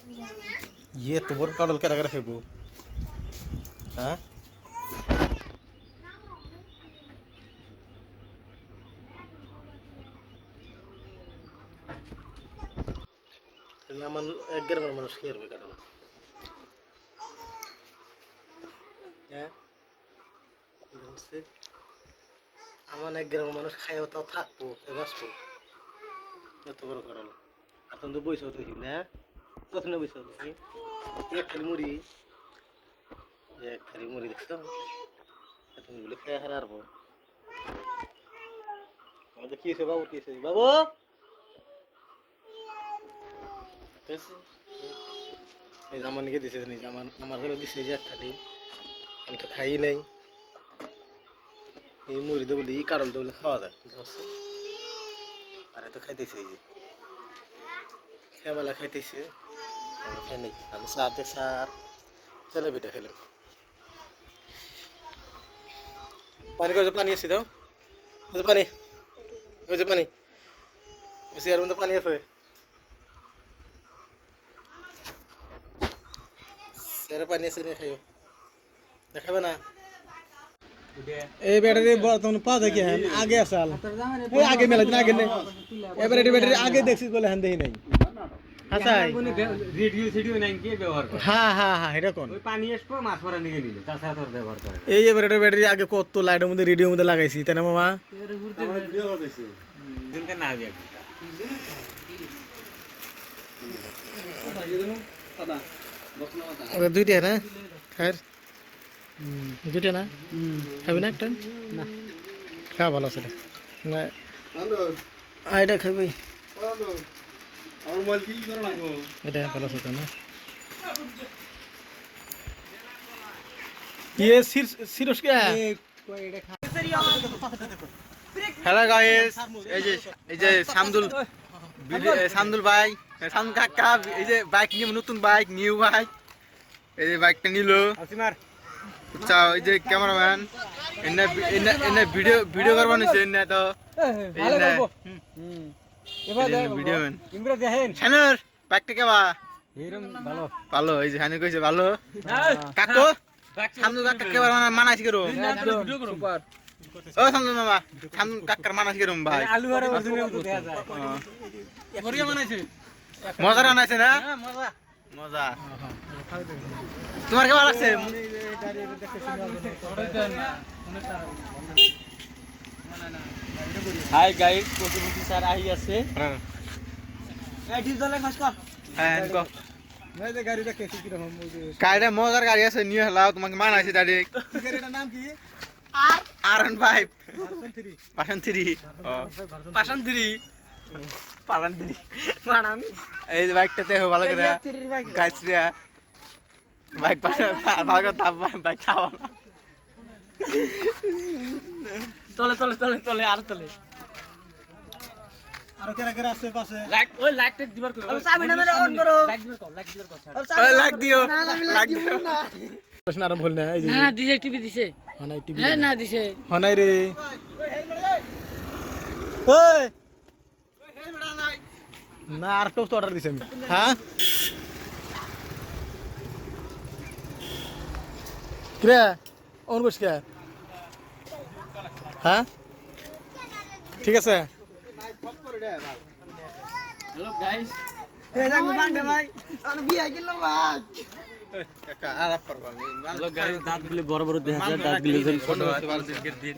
ये तो बड़ काडल केरा केरा फेबू हाँ मन एक ग्राम मन शेयर में काडल হ্যাঁ বলছে আমার এক গ্রামের মানুষ খাইও তাও থাকবো বাঁচবো এত বড় কারণ এখন তো বইসা দেখি না তখন বইসা দেখি এক খালি মুড়ি দেখছো এখন বলে খেয়ে হারাবো আমাদের কি হয়েছে বাবু কি হয়েছে বাবু এই জামানিকে দিছে আমার হলো দিছে যে একটা ডিম আমি তো খাই নাই এই মুড়ি দেবো এই কারণ দেবো খাওয়া যায় আরে তো খাইতেছে এই যে খেয়াবেলা খাইতেছে খাই নাই আমি সাথে সার চলে পিঠা খেলাম পানি করে পানি আছে দাও পানি ওই যে পানি এর মধ্যে পানি আছে সেরা পানি আছে খাইও দেখাবে না এই ব্যাটারি বর্তমানে পাওয়া যায় কি হ্যাঁ আগে আসাল এই আগে মেলা দিন আগে নেই এবারে ব্যাটারি আগে দেখছি বলে হ্যাঁ দেখি নাই হাসাই রেডিও সেডিও নাই কি ব্যবহার করে হ্যাঁ হ্যাঁ হ্যাঁ এটা কোন ওই পানি আসবো মাছ মারা নিয়ে নিলে তাছাড়া তোর ব্যবহার করে এই এবারে ব্যাটারি আগে কত লাইটের মধ্যে রেডিওর মধ্যে লাগাইছি তাই না মামা দিনকে না আগে ওটা দুইটা না খার দুইটা না খাবি না একটা না খাওয়া ভালো আছে না এটা খাবি এটা ভালো আছে না ये सिरस क्या है हेलो गाइस এই যে শামদুল ভাই শামদুল কাকা এই যে বাইক নিয়ে নতুন বাইক নিউ বাইক এই যে বাইকটা নিলো আচ্ছা এই যে ক্যামেরাম্যান এনে ভিডিও করবার নিছে এনে তো ভিডিও ম্যান ইমরা দেখেন শানুর বাইকটা কেবা এরকম ভালো ভালো এই যে শানু কইছে ভালো কাকু শামদুল কাকা কেবা মানাইছি করো ভিডিও করো সুপার ও শামদুল মামা শামদুল কাকার মানাইছি করো ভাই আলু আর অরিজিনাল তো দেখা যায় বড়িয়া মানাইছে মজা বানাইছে না হ্যাঁ মজা মজা তোমার কেমন লাগছে hi guys Pashupati sir I আছে গাড়ি চলে খাস কর হ্যাঁ কো নাই যে গাড়িটা কেসি কি রকম গাড়িটা মজার গাড়ি আছে নিয়ে হলাও তোমাকে মানাইছে ডাইরেক্ট গাড়িটার নাম কি R15 পাশান 3 পাশান 3 এই বাইকটাতে ভালো করে গাইস রে বাইক পাশে ভালো করে তাপ বাইক চাওয়া চলে চলে চলে চলে আর চলে আর কেরা কেরা আছে পাশে লাইক ওই লাইকটা দিবার করো চাবি না মেরে অন করো লাইক দিবার কর ওই লাইক দিও লাইক দিও প্রশ্ন আর ভুল না এই যে না দিছে টিভি দিছে হনাই টিভি হ্যাঁ না দিছে হনাই রে ওই না আর টোস্ট অর্ডার দিছে হ্যাঁ কিরে অন বস কে হ্যাঁ ঠিক আছে হ্যালো গাইস এই দেখো বান্ডে ভাই আর বিয়া কিলো ভাই কাকা আরাপ করবা হ্যালো গাইস দাঁতগুলো বড় বড় দেখা যায় দাঁতগুলো ছোট ছোট দিন